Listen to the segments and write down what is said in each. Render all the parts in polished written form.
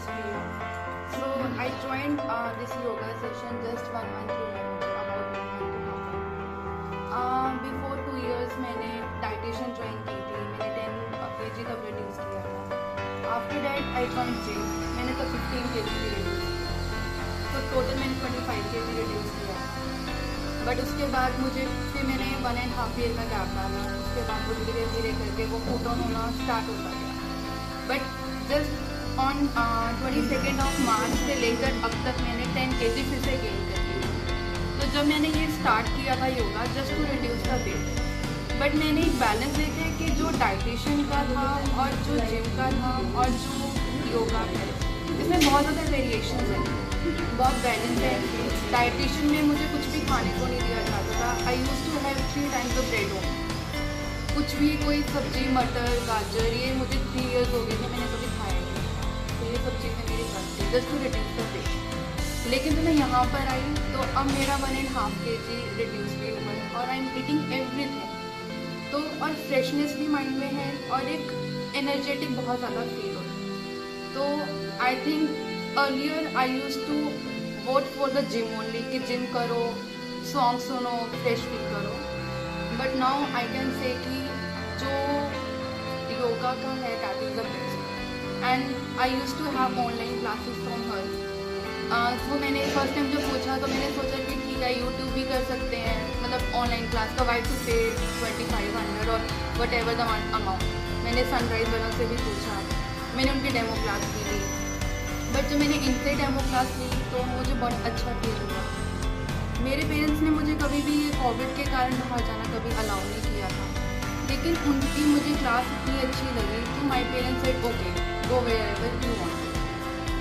Priya. So I joined this yoga session just 1 month हुआ मुझे, about 1 month हुआ। Before 2 years मैंने dietitian join की थी, मैंने 10 kg तक reduce किया था। After that I joined gym, मैंने तो 15 kg भी reduce किया, तो total मैंने 25 kg reduce किया। बट उसके बाद मुझे फिर मैंने 1.5 year का गैप डाला, उसके बाद वो धीरे धीरे करके वो पुट ऑन होना स्टार्ट होता गया। बट जस्ट ऑन 22 मार्च से लेकर अब तक मैंने 10 kg फिर से गेन कर लिया। तो जब मैंने ये स्टार्ट किया था yoga just to reduce the weight, but मैंने एक बैलेंस देखा कि जो डाइटिशियन का था और जो जिम का था और जो योगा है इसमें बहुत ज़्यादा वेरिएशन है, बहुत बैलेंस है। डाइटिशियन में मुझे कुछ भी खाने को नहीं दिया जाता था। I use to have 3 times of bread home, कुछ भी कोई सब्जी मटर गाजर ये मुझे 3 years हो गए थे मैंने कभी खाया नहीं था। तो ये सब चीज़ें मेरी बंद थी just to reduce the weight. लेकिन जब मैं यहाँ पर आई तो अब मेरा 1.5 kg रिड्यूस भी हुआ है और आई एम ईटिंग एवरीथिंग। तो और फ्रेशनेस भी माइंड में है और एक एनर्जेटिक बहुत ज़्यादा फील होता है। तो I think earlier I use to vote for the gym only कि जिम करो, सॉन्ग सुनो, फ्रेश फील करो। But now I can say कि जो योगा का है that is the best. And I use to have online classes from her. तो मैंने फर्स्ट टाइम जब पूछा तो मैंने सोचा कि ठीक है यूट्यूब भी कर सकते हैं, मतलब ऑनलाइन क्लास का वाई टू पे 2500 और वट एवर द अमाउंट। मैंने सनराइज वालों से भी पूछा, मैंने उनकी डेमो क्लास की थी। बट जब मैंने इनसे डेमो क्लास ली तो मुझे बहुत अच्छा फील हुआ। मेरे पेरेंट्स ने मुझे कभी भी कोविड के कारण बाहर जाना कभी अलाउ नहीं किया था, लेकिन उनकी मुझे क्लास इतनी अच्छी लगी कि my parents said okay go wherever you want.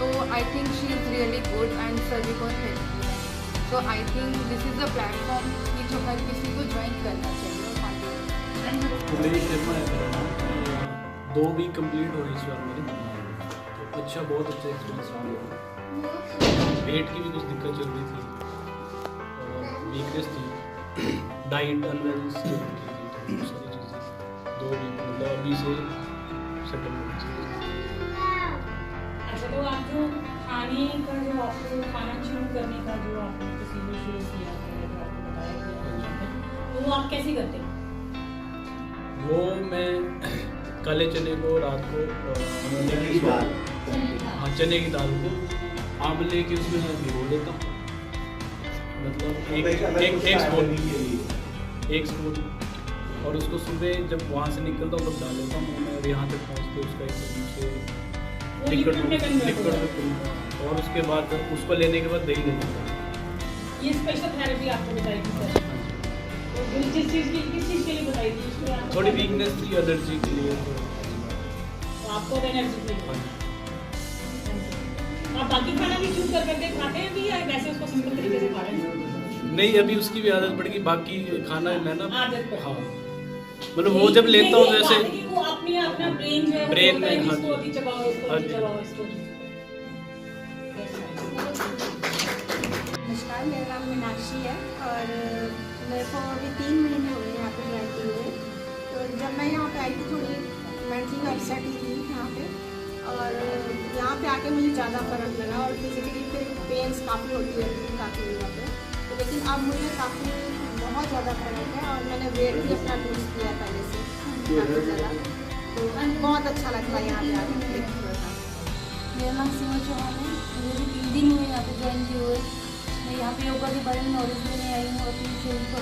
तो I think she is really good and सभी बहुत हेल्पफुल है। So I think this is the platform कि जो हर किसी को ज्वाइन करना चाहिए। और मेरी शर्मा है 2 वीक कंप्लीट हो इस बार मेरे, तो अच्छा बहुत अच्छा एक्सपीरियंस रहा मेरा। पेट की भी कुछ दिक्कत चल रही थी और वीकनेस थी, डाइट अनबैलेंस की थी, तो सारी चीज़ें 2 वीक मतलब अभी से सेटल हो गई। अच्छा, तो आप जो खाने का जो आपको खाना शुरू करने का जो आपने प्रोसीजर शुरू किया है जो आपको बताया गया, तो वो आप कैसे करते हैं? वो मैं काले चने को रात को चने की दाल को आंवले के उसमें मैं भिगो देता हूँ, मतलब एक स्पून, और उसको सुबह जब वहाँ से निकलता हूँ तब डाल लेता हूँ मैं, और यहाँ तक पहुँचते उसका एकदम से लिक्विड, और उसके बाद उसको लेने के बाद दही ले लेता हूँ। ये स्पेशल थेरेपी आपको बताई थी सर? तो किस चीज़ के लिए बताई थी? उसमें आपको थोड़ी वीकनेस थी एलर्जी के लिए, तो आपको एनर्जी चाहिए। आप बाकी खाना भी चूज करके खाते हैं भी या वैसे उसको सिंपल तरीके से खा रहे हैं? नहीं, अभी उसकी भी आदत पड़ गई, बाकी खाना मैं ना आदत पड़, हाँ मतलब वो जब लेता हूँ जैसे वो अपना ब्रेन जो है ब्रेन में इसको अभी चबाओ, इसको अभी चबाओ, इसको। नमस्कार, मेरा नाम मीनाक्षी है और मेरे को अभी 3 महीने हो गए यहाँ पे ज्वाइन किए हुए। तो जब मैं यहाँ पे आई थी थोड़ी मेंटली अपसेट ही थी यहाँ पे, और यहाँ पे आके मुझे ज़्यादा फर्क लगा और फिजिकली पेन्स काफ़ी होती है काफ़ी यहाँ पे। तो लेकिन अब मुझे काफ़ी बहुत ज़्यादा फर्क है और मैंने वेट भी अपना लूज किया पहले से काफ़ी ज़्यादा, तो बहुत अच्छा लगता है यहाँ पे आके। मेरा नाम सीमा चौहान है, मुझे भी 3 दिन हुए यहाँ पे ज्वाइन किए हुए। मैं यहाँ पे योगा के बारे में नॉलेज लेने आई हूँ, अपनी शरीर को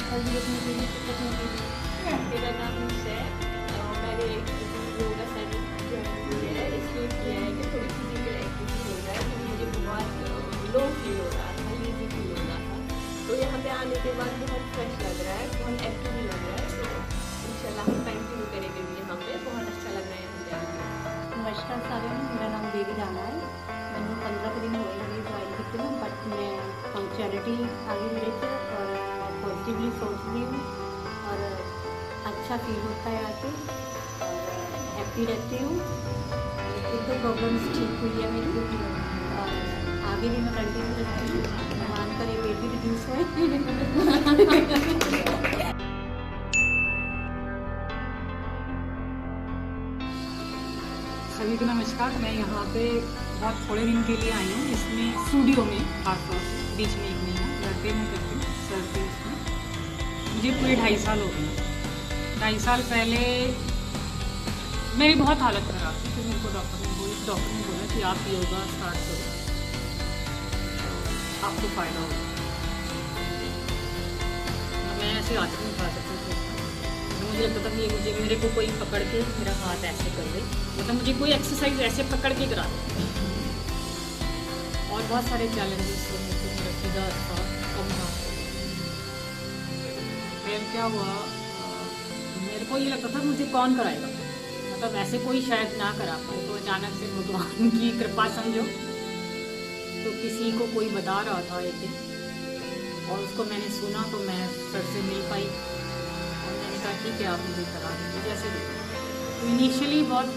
हेल्दी रखने के लिए। मेरा नाम है, मैंने योगा सेंटर ज्वाइन किया है, इसलिए किया है कि थोड़ी फिजिकल एक्टिविटी हो जाए। तो मुझे बहुत लो फील हो रहा था, लीजी फील हो रहा था, तो यहाँ पे आने के बाद बहुत फ्रेश लग रहा है, बहुत एक्टिव भी लग रहा है। तो इंशाल्लाह हम कंटिन्यू करेंगे भी यहाँ पे, बहुत अच्छा लग रहा है यहाँ पे आके। नमस्कार सारे, मेरा नाम देवी राणा है। मैंने 15 दिन हुए हैं ज्वाइन किए ना, बट मैं पंक्चुअलिटी आ गई मेरे से और पॉजिटिवली सोच रही हूँ और अच्छा फील होता है आके और हैप्पी रहती हूँ। एक तो प्रॉब्लम्स ठीक हुई है मेरी और आगे भी मैं कंटिन्यू करती हूँ, भगवान करे वेट भी रिड्यूस होए। सभी को नमस्कार। मैं यहाँ पे बहुत थोड़े दिन के लिए आई हूँ, इसमें स्टूडियो में खासतौर से बीच में 1 महीना घर पे मैं करती हूँ सर के उसमें। मुझे पूरे 2.5 साल हो गए। 2.5 साल पहले मेरी बहुत हालत खराब थी, फिर मेरे को डॉक्टर ने बोला कि आप योगा स्टार्ट करो, आपको फ़ायदा होगा। मैं ऐसे हाथ नहीं उठा सकती थी, मुझे लगता था कि मुझे मेरे को कोई पकड़ के मेरा हाथ ऐसे कर दे, मतलब मुझे कोई एक्सरसाइज ऐसे पकड़ के करा दे। और बहुत सारे चैलेंजेस थे, मेरा सीधा था कम था। फिर क्या हुआ, मेरे को ये लगता था मुझे कौन कराएगा, मतलब ऐसे कोई शायद ना करा पाए। तो अचानक से भगवान की कृपा समझो, तो किसी को कोई बता रहा था एक दिन, और उसको मैंने सुना तो मैं सर से मिल पाई और मैंने कहा ठीक है आप मुझे करा दीजिए। जैसे तो इनिशियली बहुत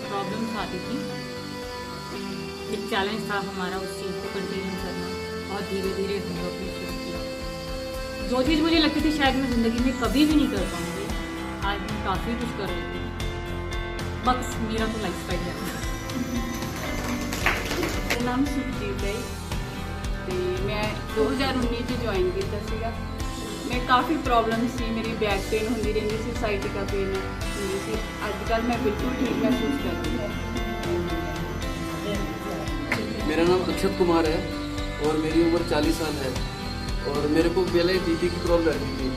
प्रॉब्लम्स आती थी, एक चैलेंज था हमारा उस चीज़ को कंटिन्यू करना, और धीरे धीरे हम लोग ने शुरू किया। जो चीज़ मुझे लगती थी शायद मैं ज़िंदगी में कभी भी नहीं कर पाऊँगी, आज मैं काफ़ी कुछ कर रही थी। बस मेरा तो लाइफ स्टाइल है। ਮੇਰਾ ਨਾਮ ਸੁਖਜੀਤ ਹੈ ਤੇ ਮੈਂ 2019 ਚ ਜੁਆਇਨ ਕੀਤਾ ਸੀਗਾ। ਮੈਂ ਕਾਫੀ ਪ੍ਰੋਬਲਮ ਸੀ, ਮੇਰੀ ਬੈਕ ਪੇਨ ਹੁੰਦੀ ਰਹਿੰਦੀ ਸੀ, ਸਾਈਟਿਕਾ ਪੇਨ ਹੁੰਦੀ ਸੀ। ਅੱਜ ਕੱਲ੍ਹ ਮੈਂ ਬਿਲਕੁਲ ਠੀਕ ਮਹਿਸੂਸ ਕਰਦੀ ਹਾਂ। मेरा नाम अक्षत कुमार है और मेरी उम्र 40 साल है और मेरे को पहले बीपी की प्रॉब्लम रहती थी,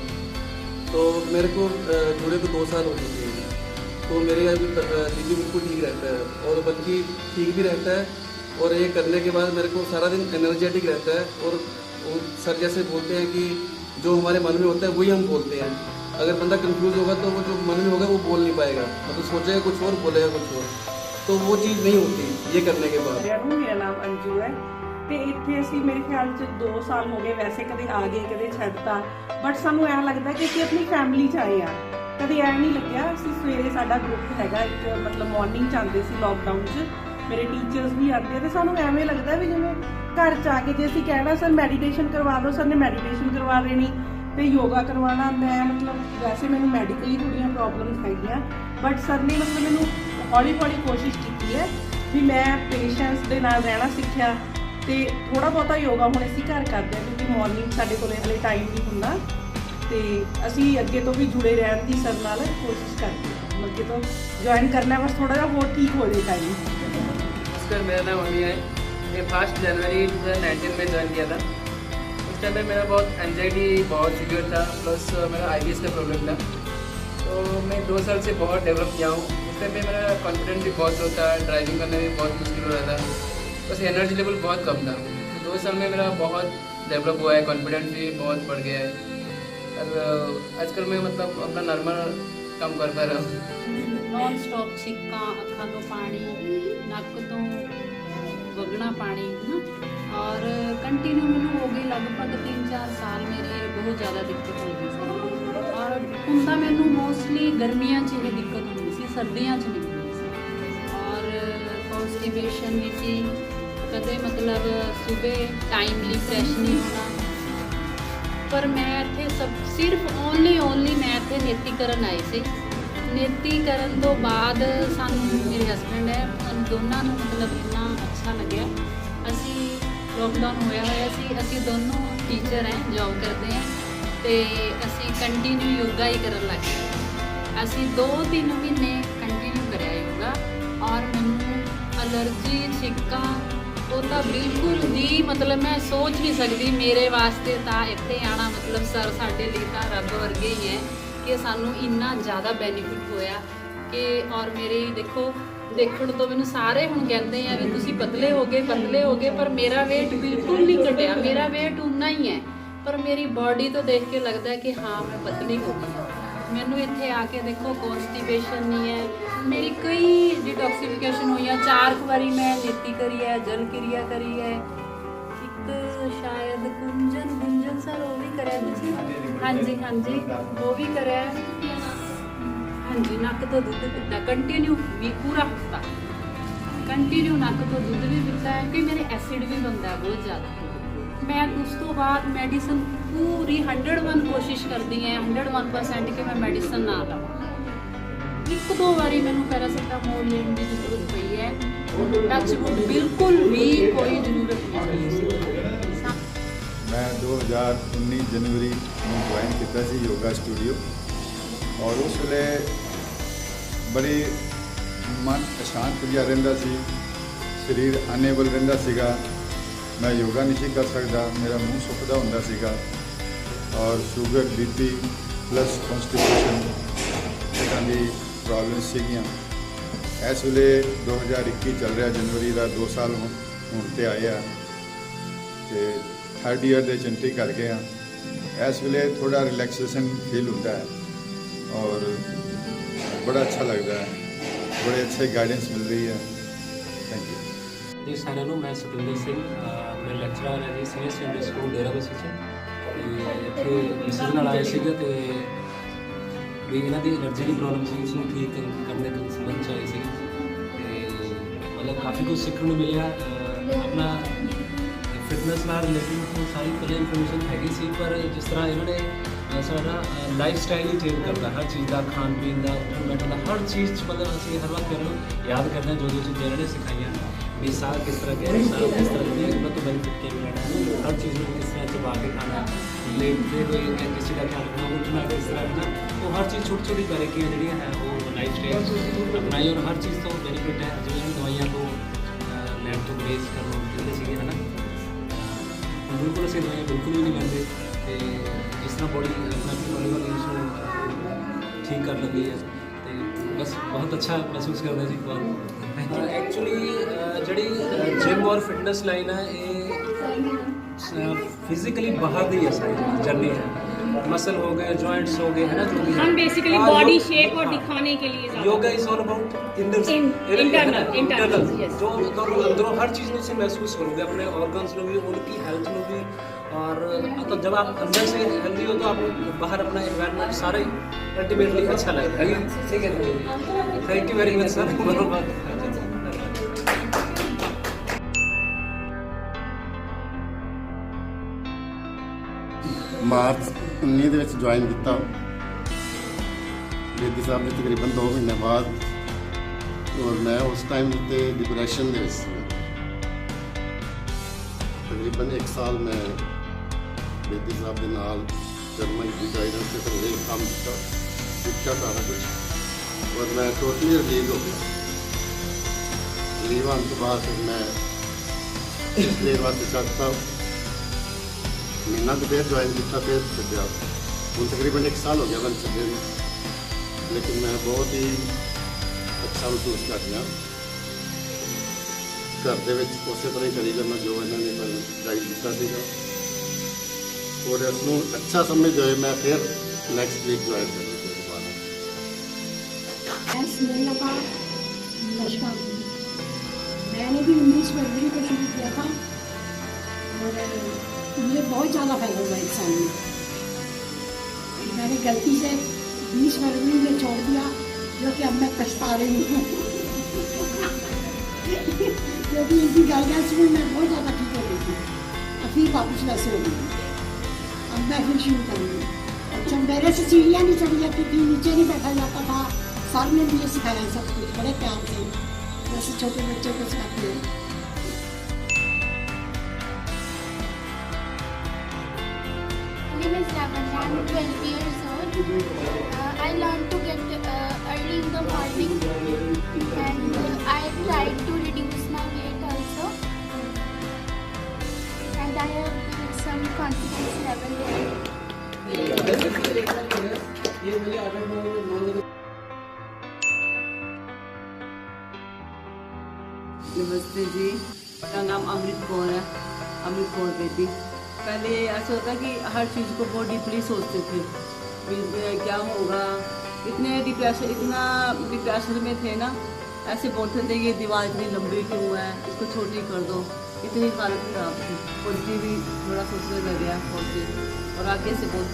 तो मेरे को जुड़े को 2 साल हो चुके हैं। तो मेरे बीपी बिल्कुल ठीक रहता है और बल्कि ठीक भी रहता है, और ये करने के बाद मेरे को सारा दिन एनर्जेटिक रहता है। और वो सर जैसे बोलते हैं कि जो हमारे मन में होता है वही हम बोलते हैं। अगर बंदा कंफ्यूज होगा तो वो जो मन में होगा वो बोल नहीं पाएगा, मतलब सोचेगा कुछ और बोलेगा कुछ और, तो वो चीज़ नहीं होती ये करने के बाद। मेरा नाम अंजू है ਤੇ ਇੱਥੇ ਅਸੀਂ ਮੇਰੇ ਖਿਆਲ 'ਚ 2 ਸਾਲ ਹੋ ਗਏ। ਵੈਸੇ ਕਦੇ ਆ ਗਏ ਕਦੇ ਛੱਡਤਾ, ਬਟ ਸਾਨੂੰ ਐਂ ਲੱਗਦਾ ਕਿ ਅਸੀਂ ਆਪਣੀ ਫੈਮਿਲੀ 'ਚ ਆਏ ਆ। ਕਦੇ ਐਂ ਨਹੀਂ ਲੱਗਿਆ। ਅਸੀਂ ਸਵੇਰੇ ਸਾਡਾ ਗਰੁੱਪ ਹੈਗਾ ਇੱਕ, ਮਤਲਬ ਮਾਰਨਿੰਗ 'ਚ ਆਉਂਦੇ ਸੀ ਲੋਕਡਾਊਨ 'ਚ, ਮੇਰੇ ਟੀਚਰਸ ਵੀ ਆਉਂਦੇ ਤੇ ਸਾਨੂੰ ਐਵੇਂ ਲੱਗਦਾ ਵੀ ਜਿਵੇਂ ਘਰ 'ਚ ਆ ਕੇ ਜੇ ਅਸੀਂ ਕਹਿਣਾ ਸਰ ਮੈਡੀਟੇਸ਼ਨ ਕਰਵਾ ਦਿਓ, ਸਰ ਨੇ ਮੈਡੀਟੇਸ਼ਨ ਕਰਵਾ ਦੇਣੀ ਤੇ ਯੋਗਾ ਕਰਵਾਉਣਾ। ਮੈਂ ਮਤਲਬ ਵੈਸੇ ਮੈਨੂੰ ਮੈਡੀਕਲੀ ਥੋੜ੍ਹੀਆਂ ਪ੍ਰੋਬਲਮਸ ਹੈਗੀਆਂ, ਬਟ ਸਰ ਨੇ ਮਤਲਬ ਮੈਨੂੰ ਹੌਲੀ ਹੌਲੀ ਕੋਸ਼ਿਸ਼ ਕੀਤੀ ਹੈ ਵੀ ਮੈਂ ਪੇਸ਼ੈਂਸ ਦੇ ਨਾਲ ਰਹਿਣਾ ਸਿੱਖਿਆ। ਤੇ ਥੋੜਾ ਬਹੁਤਾ ਯੋਗਾ ਹੁਣ ਅਸੀਂ ਘਰ ਕਰਦੇ ਹਾਂ ਕਿਉਂਕਿ ਮਾਰਨਿੰਗ ਸਾਡੇ ਕੋਲ ਹਲੇ ਟਾਈਮ ਨਹੀਂ ਹੁੰਦਾ, ਤੇ ਅਸੀਂ ਅੱਗੇ ਤੋਂ ਵੀ ਜੁੜੇ ਰਹਿਣ ਦੀ ਸਰ ਨਾਲ ਕੋਸ਼ਿਸ਼ ਕਰਦੇ ਹਾਂ। ਅੱਗੇ ਤੋਂ ज्वाइन करना है, बस थोड़ा सा और ठीक हो जाए टाइम। नमस्कार, मेरा नाम अमी है। मैं 1 जनवरी 2019 में ज्वाइन किया था। उस टाइम पे मेरा बहुत एंजाइटी बहुत सीवियर था, प्लस मेरा IBS का प्रॉब्लम था। तो मैं 2 साल से बहुत डेवलप किया हूँ। उस टाइम पे मेरा कॉन्फिडेंस भी बहुत लो था, ड्राइविंग करने में बहुत मुश्किल हो रहा था, बस एनर्जी लेवल बहुत कम था। तो 2 साल में मेरा बहुत डेवलप हुआ है, कॉन्फिडेंस भी बहुत बढ़ गया है और आजकल मैं मतलब अपना नॉर्मल काम कर पा रहा हूँ। नॉन स्टॉप छिक्का, अखा तो पानी, नक तो वगना पानी है ना, और कंटिन्यू मैंने हो गई लगभग 3-4 साल मेरे बहुत ज़्यादा दिक्कत हो गई सी। और ਹੁੰਦਾ ਮੈਨੂੰ ਮੋਸਟਲੀ ਗਰਮੀਆਂ 'ਚ ਇਹ ਦਿੱਕਤ ਹੁੰਦੀ ਸੀ, ਸਰਦੀਆਂ 'ਚ ਨਹੀਂ ਹੁੰਦੀ ਸੀ। ਔਰ ਕੌਨਸਟੀਪੇਸ਼ਨ ਵੀ ਸੀ, ਕਦੇ ਮਤਲਬ ਸਵੇਰੇ ਟਾਈਮਲੀ ਫਰੈਸ਼ ਨਹੀਂ ਹੋਣਾ। ਪਰ ਮੈਂ ਇੱਥੇ ਸਿਰਫ ਓਨਲੀ ਮੈਂ ਇੱਥੇ ਨੇਤੀ ਕਰਨ ਆਈ ਸੀ। ਨੇਤੀ ਕਰਨ ਤੋਂ ਬਾਅਦ ਸਾਨੂੰ ਮੇਰੇ ਹਸਬੈਂਡ ਹੈ, ਸਾਨੂੰ ਦੋਨਾਂ ਨੂੰ ਮਤਲਬ ਇੰਨਾ ਅੱਛਾ ਲੱਗਿਆ। ਅਸੀਂ ਲੋਕਡਾਊਨ ਹੋਇਆ ਸੀ, ਅਸੀਂ ਦੋਨੋਂ ਟੀਚਰ ਹੈ, ਜੌਬ ਕਰਦੇ ਹਾਂ, ਤੇ ਅਸੀਂ ਕੰਟੀਨਿਊ ਯੋਗਾ ਹੀ ਕਰਨ ਲੱਗ ਗਏ। ਅਸੀਂ 2-3 ਮਹੀਨੇ ਕੰਟੀਨਿਊ ਕਰਿਆ ਯੋਗਾ, ਔਰ ਮੈਨੂੰ ਅਲਰਜੀ ਛਿੱਕਾਂ ਉਹ ਤਾਂ ਬਿਲਕੁਲ ਵੀ ਮਤਲਬ ਮੈਂ ਸੋਚ ਨਹੀਂ ਸਕਦੀ। ਮੇਰੇ ਵਾਸਤੇ ਤਾਂ ਇੱਥੇ ਆਉਣਾ ਮਤਲਬ ਸਰ ਸਾਡੇ ਲਈ ਤਾਂ ਰੱਬ ਵਰਗੇ ਹੀ ਹੈ ਕਿ ਸਾਨੂੰ ਇੰਨਾ ਜ਼ਿਆਦਾ ਬੈਨੀਫਿਟ ਹੋਇਆ ਕਿ ਔਰ ਮੇਰੇ ਦੇਖੋ ਦੇਖਣ ਤੋਂ ਮੈਨੂੰ ਸਾਰੇ ਹੁਣ ਕਹਿੰਦੇ ਆ ਵੀ ਤੁਸੀਂ ਪਤਲੇ ਹੋ ਗਏ, ਪਰ ਮੇਰਾ weight ਬਿਲਕੁਲ ਨਹੀਂ ਘਟਿਆ। ਮੇਰਾ weight ਉਨਾ ਹੀ ਹੈ, ਪਰ ਮੇਰੀ ਬਾਡੀ ਤੋਂ ਦੇਖ ਕੇ ਲੱਗਦਾ ਕਿ ਹਾਂ ਮੈਂ ਪਤਲੀ ਹੋ ਗਈ। ਮੈਨੂੰ ਇੱਥੇ ਆ ਕੇ ਦੇਖੋ ਕੌਨਸਟੀਪੇਸ਼ਨ ਨਹੀਂ ਹੈ, ਮੇਰੀ ਕਈ ਡਿਟੌਕਸੀਫਿਕੇਸ਼ਨ ਹੋਈ ਆ। 4 ਵਾਰੀ ਮੈਂ ਨੀਤੀ ਕਰੀ ਹੈ, ਜਲ ਕਿਰਿਆ ਕਰੀ ਹੈ, ਇੱਕ ਸ਼ਾਇਦ ਗੁੰਜਨ ਸਰ ਉਹ ਵੀ ਕਰਿਆ ਤੁਸੀਂ? ਹਾਂਜੀ ਉਹ ਵੀ ਕਰਿਆ। ਹਾਂਜੀ, ਨੱਕ ਤੋਂ ਦੁੱਧ ਪੀਤਾ ਕੰਟੀਨਿਊ ਵੀ ਪੂਰਾ ਹਫ਼ਤਾ ਕੰਟੀਨਿਊ ਨੱਕ ਤੋਂ ਦੁੱਧ ਵੀ ਪੀਤਾ ਹੈ ਕਿ ਮੇਰੇ ਐਸਿਡ ਵੀ ਬਣਦਾ ਬਹੁਤ ਜ਼ਿਆਦਾ। मैं उस तो बाद मेडिसिन पूरी 101 कोशिश करती हैं, 101% कि मैं मेडिसिन ना लवां। ਇੱਕ ਦੋ ਵਾਰੀ ਮੈਨੂੰ ਪੈਰਾਸੀਟਾਮੋਲ ਲੈਣ ਦੀ ਜ਼ਰੂਰਤ ਪਈ ਹੈ। ਟੱਚਵੁੱਡ ਬਿਲਕੁਲ ਵੀ ਕੋਈ ਜ਼ਰੂਰਤ ਨਹੀਂ ਸੀ। मैं 2019 जनवरी में ज्वाइन किया सी योगा स्टूडियो और उस वे बड़ी मन अशांत जिहा रहिंदा सी, शरीर अनेबल रहिंदा सीगा, मैं योगा नहीं सी कर सकता, मेरा मूँह सुकदा हुंदा सीगा और शुगर बीपी प्लस कॉन्स्टिपेशन इदां दी प्रॉब्लम सीगियां। इस वे 2021 चल रहा जनवरी का 2 साल होने ते आए ते 3rd ईयर के एंट्री कर गए हैं। इस वे थोड़ा रिलैक्सेशन फील होता है और बड़ा अच्छा लगता है, बड़े अच्छे गाइडेंस मिल रही है। थैंक यू जी साਰਿਆਂ ਨੂੰ। मैं सतिंदर सिंह मैं ਲੈਕਚਰਰ ਹਾਂ जी सीनियर सैकेंडरी स्कूल डेरा बस्सी च। ਇੱਥੇ ਮਿਸਿਸ ਨਾਲ ਆਏ ਸੀਗੇ ਤੇ ਵੀ ਇਹਨਾਂ ਦੀ ਐਲਰਜੀ ਦੀ ਪ੍ਰੋਬਲਮ ਸੀ, ਉਸ ਨੂੰ ਠੀਕ ਕਰਨ ਦੇ ਸੰਬੰਧ 'ਚ ਆਏ ਸੀ ਤੇ ਮਤਲਬ ਕਾਫੀ ਕੁਝ ਸਿੱਖਣ ਨੂੰ ਮਿਲਿਆ। ਆਪਣਾ ਫਿਟਨੈਸ ਨਾਲ ਰਿਲੇਟਿਡ ਤੋਂ ਸਾਰੀ ਪਹਿਲੇ ਇਨਫੋਰਮੇਸ਼ਨ ਹੈਗੀ ਸੀ, ਪਰ ਜਿਸ ਤਰ੍ਹਾਂ ਇਹਨਾਂ ਨੇ ਸਾਡਾ ਲਾਈਫ ਸਟਾਈਲ ਹੀ ਚੇਂਜ ਕਰਦਾ, ਹਰ ਚੀਜ਼ ਦਾ, ਖਾਣ ਪੀਣ ਦਾ, ਉੱਠਣ ਬੈਠਣ ਦਾ, ਹਰ ਚੀਜ਼ 'ਚ ਮਤਲਬ ਅਸੀਂ ਹਰ ਵਕਤ ਇਹਨਾਂ ਨੂੰ ਯਾਦ ਕਰਦੇ ਹਾਂ ਜੋ ਚੀਜ਼ਾਂ ਇਹਨਾਂ ਨੇ ਸਿਖਾਈਆਂ ਵੀ ਸਾਹ ਕਿਸ ਤਰ੍ਹਾਂ ਕੇ ਸਾਹ ਕਿਸ ਤਰ੍ਹਾਂ ਦੇ ਉਹਨਾਂ ਤੋਂ ਬੈਨੀਫਿਟ ਕਿਵੇਂ ਲੈਣਾ ਹੈ, ਹਰ ਚੀਜ਼ ਨੂੰ ਕਿਸ ਤਰ੍ਹਾਂ ਚਬਾ ਕੇ ਖਾਣਾ, ਲੇਟਦੇ ਹੋਏ ਕਿਸੇ ਦਾ ਖਿਆਲ ਰੱਖਣਾ, ਉੱਠਣਾ ਕਿਸ ਤਰ੍ਹਾਂ ਕਰਨਾ, ਉਹ ਹਰ ਚੀਜ਼ ਛੋਟੀ ਛੋਟੀ ਬਾਰੀਕੀਆਂ ਜਿਹੜੀਆਂ ਹੈ ਉਹ ਲਾਈਫ ਸਟਾਈਲ ਅਪਣਾਈ ਔਰ ਹਰ ਚੀਜ਼ ਤੋਂ ਬੈਨੀਫਿਟ ਹੈ। ਜਿਵੇਂ ਦਵਾਈਆਂ ਤੋਂ ਲੈਣ ਤੋਂ ਗਰੇਜ਼ ਕਰਨ ਨੂੰ ਕਹਿੰਦੇ ਸੀਗੇ ਹੈ ਨਾ, ਬਿਲਕੁਲ ਅਸੀਂ ਦਵਾਈਆਂ ਬਿਲਕੁਲ ਵੀ ਨਹੀਂ ਲੈਂਦੇ ਤੇ ਜਿਸ ਤਰ੍ਹਾਂ ਬੋਡੀ ਆਪਣੀ ਹੌਲੀ ਹੌਲੀ ਉਸਨੂੰ ਠੀਕ ਕਰ ਲੈਂਦੀ ਹੈ ਤੇ ਬਸ ਬਹੁਤ ਅੱਛਾ ਮਹਿਸੂਸ ਕਰਦਾ ਸੀ। ਬਹੁਤ ਐਕਚੁਅਲੀ ਜਿਹੜੀ ਜਿਮ ਔਰ ਫਿਟਨੈਸ ਲਾਈਨ ਹੈ ਇਹ फिजिकली बाहर दी है सारी जर्नी है, मसल हो गए, जॉइंट्स हो गए, है ना, जो भी हम बेसिकली बॉडी शेप और दिखाने के लिए yoga is all about internal जो अंदरों हर चीज़ में से महसूस करोगे, अपने ऑर्गन्स में भी, उनकी हेल्थ में भी। और तो जब आप अंदर से हेल्दी हो तो आपको बाहर अपना एनवायरनमेंट सारा ही अल्टीमेटली अच्छा लगता है। ठीक है, thank you very much sir. March 19 ਦੇ ਵਿੱਚ ਜੁਆਇਨ ਕੀਤਾ ਬੇਦੀ ਸਾਹਿਬ ਦੇ ਤਕਰੀਬਨ 2 ਮਹੀਨੇ ਬਾਅਦ, ਔਰ ਮੈਂ ਉਸ ਟਾਈਮ ਤੇ ਡਿਪਰੈਸ਼ਨ ਦੇ ਵਿੱਚ ਸੀ। ਤਕਰੀਬਨ 1 ਸਾਲ ਮੈਂ ਬੇਦੀ ਸਾਹਿਬ ਦੇ ਨਾਲ ਜਰਮਨ ਦੀ ਗਾਈਡੈਂਸ ਤੇ ਫਿਰ ਇਹ ਕੰਮ ਕੀਤਾ, ਸਿੱਖਿਆ ਸਾਰਾ ਕੁਝ, ਔਰ ਮੈਂ ਟੋਟਲੀ ਰਿਲੀਵ ਹੋ ਗਿਆ। ਰਿਲੀਵ ਹੋਣ ਤੋਂ ਬਾਅਦ ਫਿਰ ਮੈਂ ਇਸ ਦੇਰ ਵਾਸਤੇ ਛੱਡਤਾ, महीना तो फिर ज्वाइन किया, फिर छड्या। हूँ तकरीबन 1 साल हो गया मैं छड्डे में, लेकिन मैं बहुत ही अच्छा महसूस कर रहा। घर के उस तरह ही करी जाना जो इन्होंने मैं गाइड किया सीगा, और इसनों अच्छा समझते हुए मैं फिर नैक्सट वीक ज्वाइन कर दोबारा। मैंने भी 19 फरवरी को शुरू किया था और मुझे बहुत ज़्यादा फायदा हुआ 1 साल में। मैंने गलती से 20 फरवरी में छोड़ दिया, जो कि अब मैं पछता रही हूँ क्योंकि इनकी गाइडेंस में मैं बहुत ज़्यादा ठीक हो गई थी। अब फिर वापस वैसे हो गई, अब मैं फिर शुरू करूँगी। अच्छा, मेरे से सीढ़ियाँ नहीं चढ़ी जाती थी, नीचे नहीं बैठा जाता था, सर ने मुझे सिखाया सब कुछ बड़े प्यार से, जैसे छोटे बच्चों को सिखाते हैं। I'm 12 years old. I learned to get early in the morning, and I tried to reduce my weight also. And I have some confidence level there. नमस्ते जी, मेरा नाम अमृत कौर है, अमृत कौर बेदी। पहले ऐसा होता कि हर चीज़ को बहुत डीपली सोचते थे कि क्या होगा, इतना डिप्रेशन में थे ना, ऐसे बोलते थे ये दीवार इतनी लंबी क्यों है, इसको छोटी कर दो, इतनी हालत ख़राब थी। पॉजिटिव भी थोड़ा सोचने लग गया पॉजिटिव, और आगे से बहुत